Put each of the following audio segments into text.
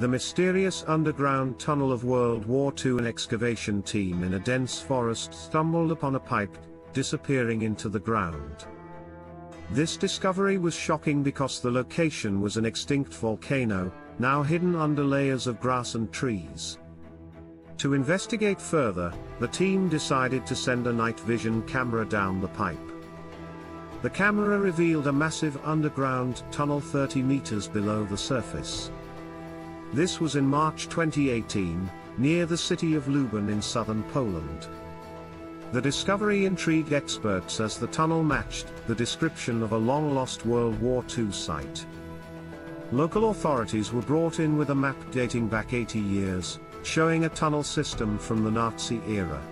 The mysterious underground tunnel of World War II. An excavation team in a dense forest stumbled upon a pipe, disappearing into the ground. This discovery was shocking because the location was an extinct volcano, now hidden under layers of grass and trees. To investigate further, the team decided to send a night vision camera down the pipe. The camera revealed a massive underground tunnel 30 meters below the surface. This was in March 2018, near the city of Lublin in southern Poland. The discovery intrigued experts as the tunnel matched the description of a long-lost World War II site. Local authorities were brought in with a map dating back 80 years, showing a tunnel system from the Nazi era.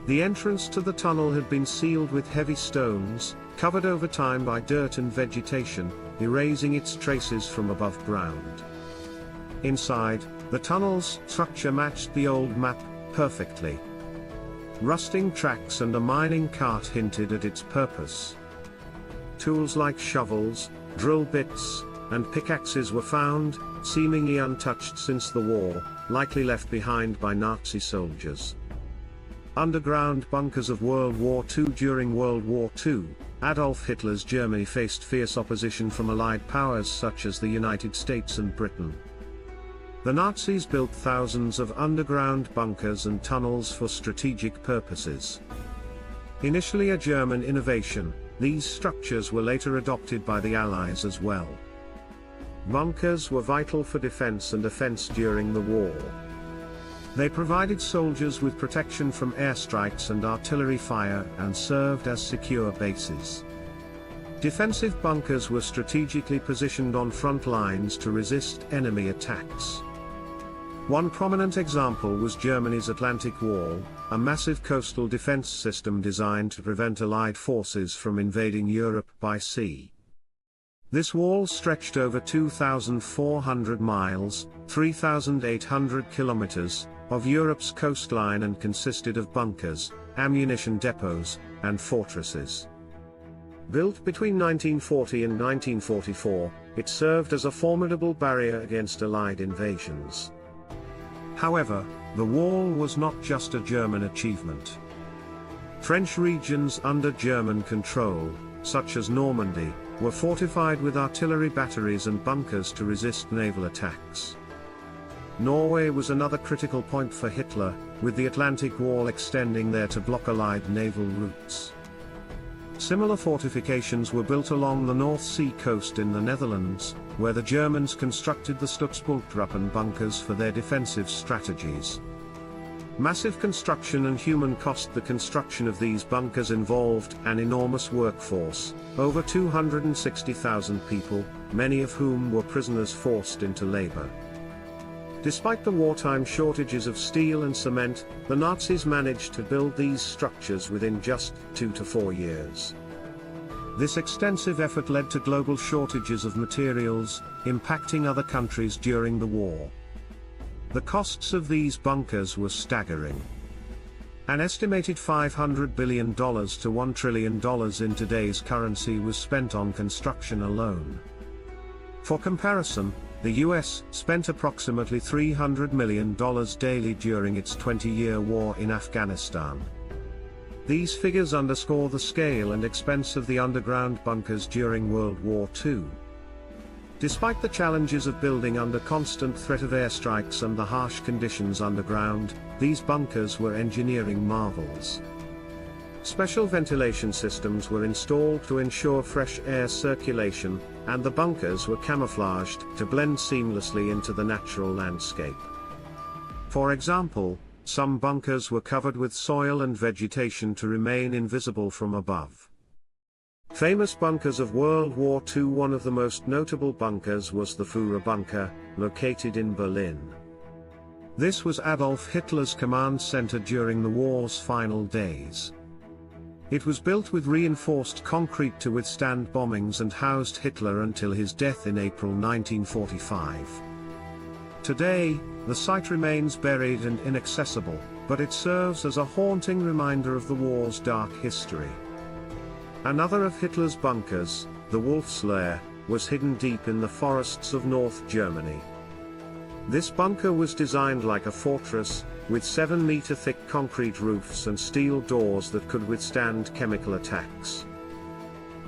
The entrance to the tunnel had been sealed with heavy stones, covered over time by dirt and vegetation, erasing its traces from above ground. Inside, the tunnel's structure matched the old map perfectly. Rusting tracks and a mining cart hinted at its purpose. Tools like shovels, drill bits, and pickaxes were found, seemingly untouched since the war, likely left behind by Nazi soldiers. Underground bunkers of World War II. During World War II, Adolf Hitler's Germany faced fierce opposition from Allied powers such as the United States and Britain. The Nazis built thousands of underground bunkers and tunnels for strategic purposes. Initially a German innovation, these structures were later adopted by the Allies as well. Bunkers were vital for defense and offense during the war. They provided soldiers with protection from airstrikes and artillery fire and served as secure bases. Defensive bunkers were strategically positioned on front lines to resist enemy attacks. One prominent example was Germany's Atlantic Wall, a massive coastal defense system designed to prevent Allied forces from invading Europe by sea. This wall stretched over 2,400 miles, 3,800 kilometers, of Europe's coastline and consisted of bunkers, ammunition depots, and fortresses. Built between 1940 and 1944, it served as a formidable barrier against Allied invasions. However, the wall was not just a German achievement. French regions under German control, such as Normandy, were fortified with artillery batteries and bunkers to resist naval attacks. Norway was another critical point for Hitler, with the Atlantic Wall extending there to block Allied naval routes. Similar fortifications were built along the North Sea coast in the Netherlands, where the Germans constructed the Stutzbultruppen bunkers for their defensive strategies. Massive construction and human cost. The construction of these bunkers involved an enormous workforce, over 260,000 people, many of whom were prisoners forced into labor. Despite the wartime shortages of steel and cement, the Nazis managed to build these structures within just 2 to 4 years. This extensive effort led to global shortages of materials, impacting other countries during the war. The costs of these bunkers were staggering. An estimated $500 billion to $1 trillion in today's currency was spent on construction alone. For comparison, the US spent approximately $300 million daily during its 20-year war in Afghanistan. These figures underscore the scale and expense of the underground bunkers during World War II. Despite the challenges of building under constant threat of airstrikes and the harsh conditions underground, these bunkers were engineering marvels. Special ventilation systems were installed to ensure fresh air circulation, and the bunkers were camouflaged to blend seamlessly into the natural landscape. For example, some bunkers were covered with soil and vegetation to remain invisible from above. Famous bunkers of World War II. One of the most notable bunkers was the Führer bunker, located in Berlin. This was Adolf Hitler's command center during the war's final days. It was built with reinforced concrete to withstand bombings and housed Hitler until his death in April 1945. Today, the site remains buried and inaccessible, but it serves as a haunting reminder of the war's dark history. Another of Hitler's bunkers, the Wolf's Lair, was hidden deep in the forests of North Germany. This bunker was designed like a fortress, with 7-meter-thick concrete roofs and steel doors that could withstand chemical attacks.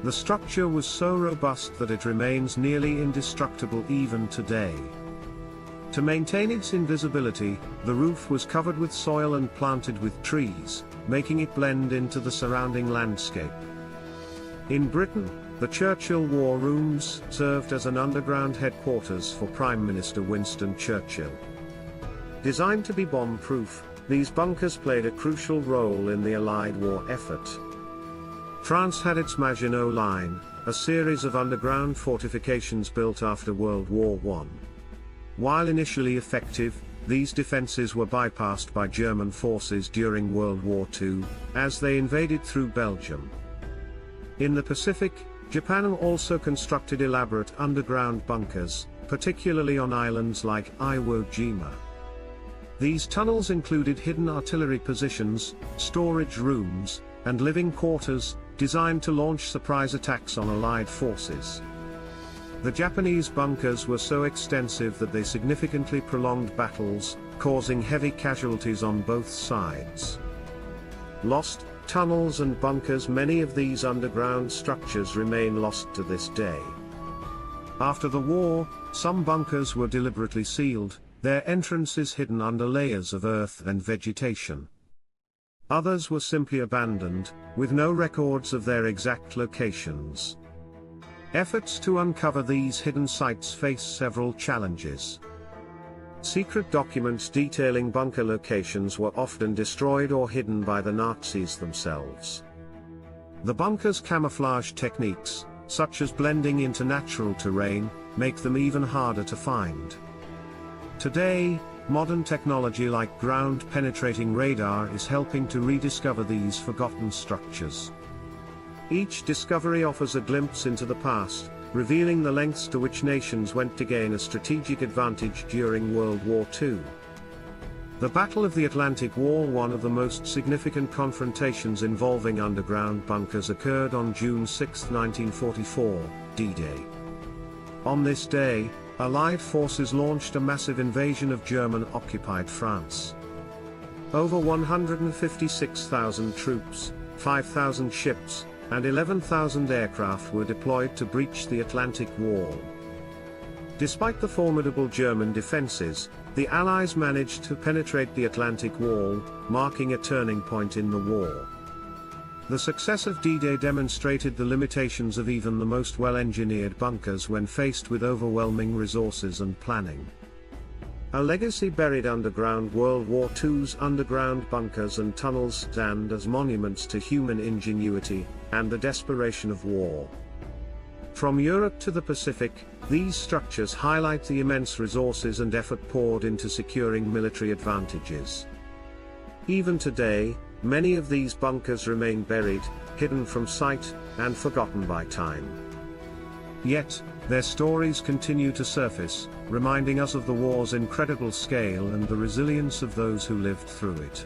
The structure was so robust that it remains nearly indestructible even today. To maintain its invisibility, the roof was covered with soil and planted with trees, making it blend into the surrounding landscape. In Britain, the Churchill War Rooms served as an underground headquarters for Prime Minister Winston Churchill. Designed to be bomb-proof, these bunkers played a crucial role in the Allied war effort. France had its Maginot Line, a series of underground fortifications built after World War I. While initially effective, these defenses were bypassed by German forces during World War II, as they invaded through Belgium. In the Pacific, Japan also constructed elaborate underground bunkers, particularly on islands like Iwo Jima. These tunnels included hidden artillery positions, storage rooms, and living quarters, designed to launch surprise attacks on Allied forces. The Japanese bunkers were so extensive that they significantly prolonged battles, causing heavy casualties on both sides. Lost tunnels and bunkers. Many of these underground structures remain lost to this day. After the war, some bunkers were deliberately sealed, their entrances hidden under layers of earth and vegetation. Others were simply abandoned, with no records of their exact locations. Efforts to uncover these hidden sites face several challenges. Secret documents detailing bunker locations were often destroyed or hidden by the Nazis themselves. The bunkers' camouflage techniques, such as blending into natural terrain, make them even harder to find. Today, modern technology like ground-penetrating radar is helping to rediscover these forgotten structures. Each discovery offers a glimpse into the past, revealing the lengths to which nations went to gain a strategic advantage during World War II. The Battle of the Atlantic Wall, one of the most significant confrontations involving underground bunkers, occurred on June 6, 1944, D-Day. On this day, Allied forces launched a massive invasion of German-occupied France. Over 156,000 troops, 5,000 ships, and 11,000 aircraft were deployed to breach the Atlantic Wall. Despite the formidable German defenses, the Allies managed to penetrate the Atlantic Wall, marking a turning point in the war. The success of D-Day demonstrated the limitations of even the most well-engineered bunkers when faced with overwhelming resources and planning. A legacy buried underground. World War II's underground bunkers and tunnels stand as monuments to human ingenuity and the desperation of war. From Europe to the Pacific, these structures highlight the immense resources and effort poured into securing military advantages. Even today, many of these bunkers remain buried, hidden from sight, and forgotten by time. Yet, their stories continue to surface, reminding us of the war's incredible scale and the resilience of those who lived through it.